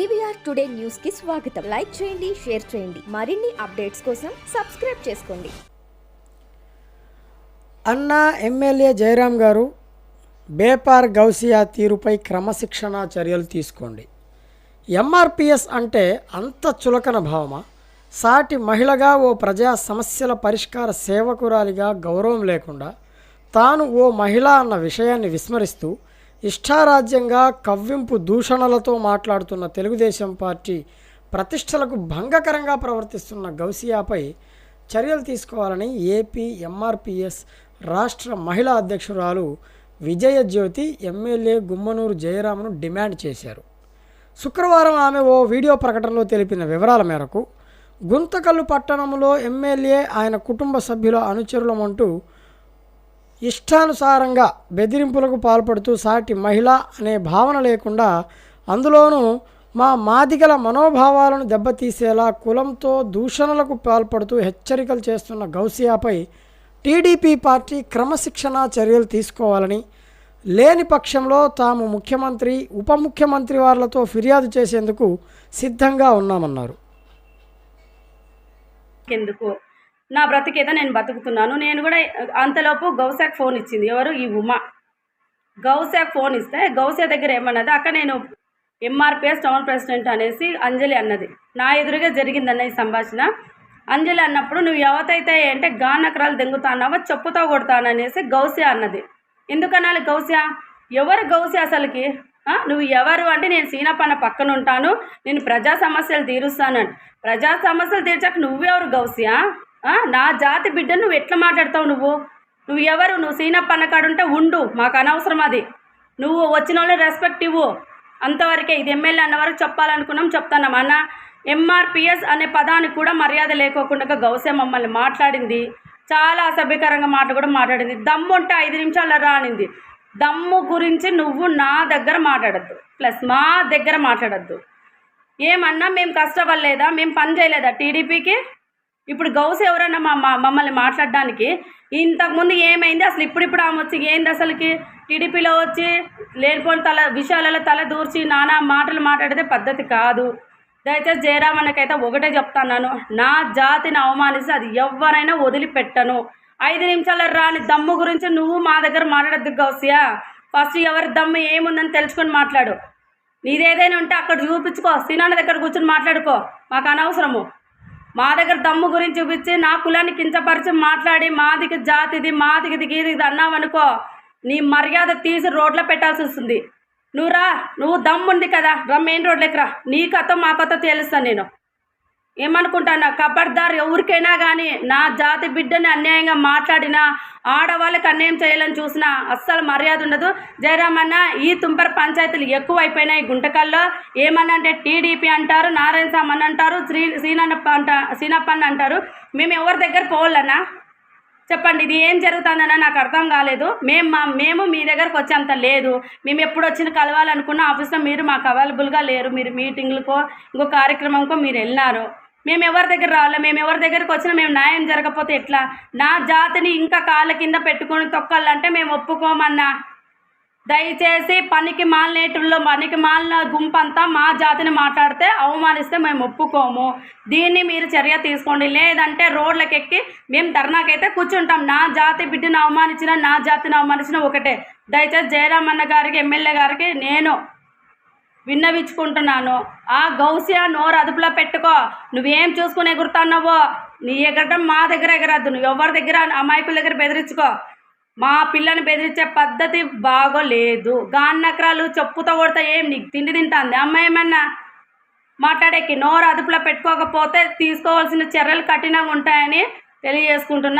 TVR today news కి స్వాగతం. Like చేయండి, షేర్ చేయండి. మరిన్ని అప్డేట్స్ కోసం సబ్స్క్రైబ్ చేసుకోండి. అన్నా ఎమ్మెల్యే జయరాం గారు బేపార్ గౌసియా తీరుపై క్రమశిక్షణా చర్యలు తీసుకోండి. ఎంఆర్పిఎస్ అంటే అంత చులకన భావమా? సాటి మహిళగా ఓ ప్రజా సమస్యల పరిష్కార సేవకురాలిగా గౌరవం లేకుండా తాను ఓ మహిళ అన్న విషయాన్ని విస్మరిస్తూ ఇష్టారాజ్యంగా కవ్వింపు దూషణలతో మాట్లాడుతున్న తెలుగుదేశం పార్టీ ప్రతిష్టలకు భంగకరంగా ప్రవర్తిస్తున్న గౌసియాపై చర్యలు తీసుకోవాలని ఏపీ ఎంఆర్పిఎస్ రాష్ట్ర మహిళా అధ్యక్షురాలు విజయజ్యోతి ఎమ్మెల్యే గుమ్మనూరు జయరాంను డిమాండ్ చేశారు. శుక్రవారం ఆమె ఓ వీడియో ప్రకటనలో తెలిపిన వివరాల మేరకు గుంతకల్లు పట్టణంలో ఎమ్మెల్యే ఆయన కుటుంబ సభ్యుల అనుచరులమంటూ ఇష్టానుసారంగా బెదిరింపులకు పాల్పడుతూ సాటి మహిళ అనే భావన లేకుండా అందులోనూ మా మాదిగల మనోభావాలను దెబ్బతీసేలా కులంతో దూషణలకు పాల్పడుతూ హెచ్చరికలు చేస్తున్న గౌసియాపై టీడీపీ పార్టీ క్రమశిక్షణా చర్యలు తీసుకోవాలని, లేని పక్షంలో తాము ముఖ్యమంత్రి, ఉప ముఖ్యమంత్రి వాళ్లతో ఫిర్యాదు చేసేందుకు సిద్ధంగా ఉన్నామన్నారు. ఎందుకు నా బ్రతికేదో నేను బతుకుతున్నాను. నేను కూడా అంతలోపు గౌసాకు ఫోన్ ఇచ్చింది. ఎవరు? ఈ ఉమా. గౌసాకు ఫోన్ ఇస్తే గౌసా దగ్గర ఏమన్నది, అక్క నేను ఎంఆర్పిఎస్ టౌన్ ప్రెసిడెంట్ అనేసి అంజలి అన్నది. నా ఎదురుగా జరిగిందన్న ఈ సంభాషణ. అంజలి అన్నప్పుడు నువ్వు ఎవతైతే అంటే గానకరాలు దెంగుతా అన్నావా, చెప్పుతో కొడతాననేసి గౌసా అన్నది. ఎందుకనాలి గౌసా? ఎవరు గౌసా అసలుకి? నువ్వు ఎవరు అంటే నేను సీనపన్న పక్కన ఉంటాను, నేను ప్రజా సమస్యలు తీరుస్తానంట. ప్రజా సమస్యలు తీర్చాక నువ్వెవరు గౌసియా? నా జాతి బిడ్డ నువ్వు ఎట్లా మాట్లాడతావు? నువ్వు ఎవరు? నువ్వు సీనపన్న కాడుంటే ఉండు, మాకు అనవసరం అది. నువ్వు వచ్చిన వాళ్ళని రెస్పెక్ట్ ఇవ్వు, అంతవరకే. ఇది ఎమ్మెల్యే అన్నవరకు చెప్పాలనుకున్నాం, చెప్తున్నాం అన్న. ఎంఆర్పిఎస్ అనే పదానికి కూడా మర్యాద లేకోకుండా గౌసే మమ్మల్ని మాట్లాడింది. చాలా అసభ్యకరంగా మాట కూడా మాట్లాడింది. దమ్ము ఉంటే 5 నిమిషాల్లో రా అనింది. దమ్ము గురించి నువ్వు నా దగ్గర మాట్లాడద్దు, ప్లస్ మా దగ్గర మాట్లాడద్దు. ఏమన్నా మేము కష్టపడలేదా? మేము పని చేయలేదా టీడీపీకి? ఇప్పుడు గౌస్ ఎవరన్నా మమ్మల్ని మాట్లాడడానికి? ఇంతకుముందు ఏమైంది అసలు? ఇప్పుడిప్పుడు ఆమె వచ్చి ఏంది అసలుకి టీడీపీలో వచ్చి లేనిపోని విషయాలలో తల దూర్చి నానా మాటలు మాట్లాడితే పద్ధతి కాదు. దయచేసి జయరామన్నకైతే ఒకటే చెప్తాను, నా జాతిని అవమానిస్తే అది ఎవరైనా వదిలిపెట్టను. 5 నిమిషాల రాని దమ్ము గురించి నువ్వు మా దగ్గర మాట్లాడద్దు గౌసియా. ఫస్ట్ ఎవరి దమ్ము ఏముందని తెలుసుకొని మాట్లాడు. నీదేదైనా ఉంటే అక్కడ చూపించుకో, సీనాన్న దగ్గర కూర్చొని మాట్లాడుకో, మాకు అనవసరము. మా దగ్గర దమ్ము గురించి చూపించి నా కులాన్ని కించపరిచి మాట్లాడి మాదికి జాతిది మాదికి గీది అన్నావనుకో, నీ మర్యాద తీసి రోడ్లో పెట్టాల్సి వస్తుంది. నువ్వు దమ్ముంది కదా, మెయిన్ రోడ్లోకి రా, నీ కథ మా కథ తెలుస్తాను. నేను ఏమనుకుంటాను, ఖబర్దార్ ఎవరికైనా కానీ నా జాతి బిడ్డని అన్యాయంగా మాట్లాడినా, ఆడవాళ్ళకి అన్యాయం చేయాలని చూసినా అస్సలు మర్యాద ఉండదు. జయరామన్న, ఈ తుంపర పంచాయతీలు ఎక్కువ అయిపోయినాయి గుంటకల్లో. ఏమన్నా అంటే టీడీపీ అంటారు, నారాయణ స్వామి అంటారు, సీనప్పన్న అంటారు. మేము ఎవరి దగ్గర పోవాలన్నా చెప్పండి, ఇది ఏం జరుగుతుందన్న నాకు అర్థం కాలేదు. మేము మీ దగ్గరకు వచ్చేంత లేదు. మేము ఎప్పుడు వచ్చిన కలవాలనుకున్న ఆఫీస్లో మీరు మాకు అవైలబుల్గా లేరు. మీరు మీటింగ్లకో ఇంకో కార్యక్రమంకో మీరు వెళ్ళినారు. మేము ఎవరి దగ్గర రావాలి? మేము ఎవరి దగ్గరికి వచ్చినా మేము న్యాయం జరగకపోతే ఎట్లా? నా జాతిని ఇంకా కాళ్ళ కింద పెట్టుకొని తొక్కాలంటే మేము ఒప్పుకోమన్నా. దయచేసి పనికి మాలిన గుంపంతా మా జాతిని మాట్లాడితే అవమానిస్తే మేము ఒప్పుకోము. దీన్ని మీరు చర్య తీసుకోండి, లేదంటే రోడ్లకు ఎక్కి మేము ధర్నాకైతే కూర్చుంటాం. నా జాతి బిడ్డను అవమానించిన, నా జాతిని అవమానించిన ఒకటే. దయచేసి జయరామన్న గారికి, ఎమ్మెల్యే గారికి నేను విన్నవించుకుంటున్నాను, ఆ గౌసియా నోరు అదుపులో పెట్టుకో. నువ్వేం చూసుకుని ఎగురుతున్నావో నీ ఎగరడం మా దగ్గర ఎగరద్దు. నువ్వు ఎవరి దగ్గర అమాయకుల దగ్గర బెదిరించుకో. మా పిల్లని బెదిరించే పద్ధతి బాగోలేదు. గాన్నకరాలు చెప్పుతో కొడతా ఏం నీకు తిండి తింటుంది అమ్మాయి? ఏమన్నా మాట్లాడేకి నోరు అదుపులో పెట్టుకోకపోతే తీసుకోవాల్సిన చర్యలు కఠినంగా ఉంటాయని తెలియజేసుకుంటున్నా.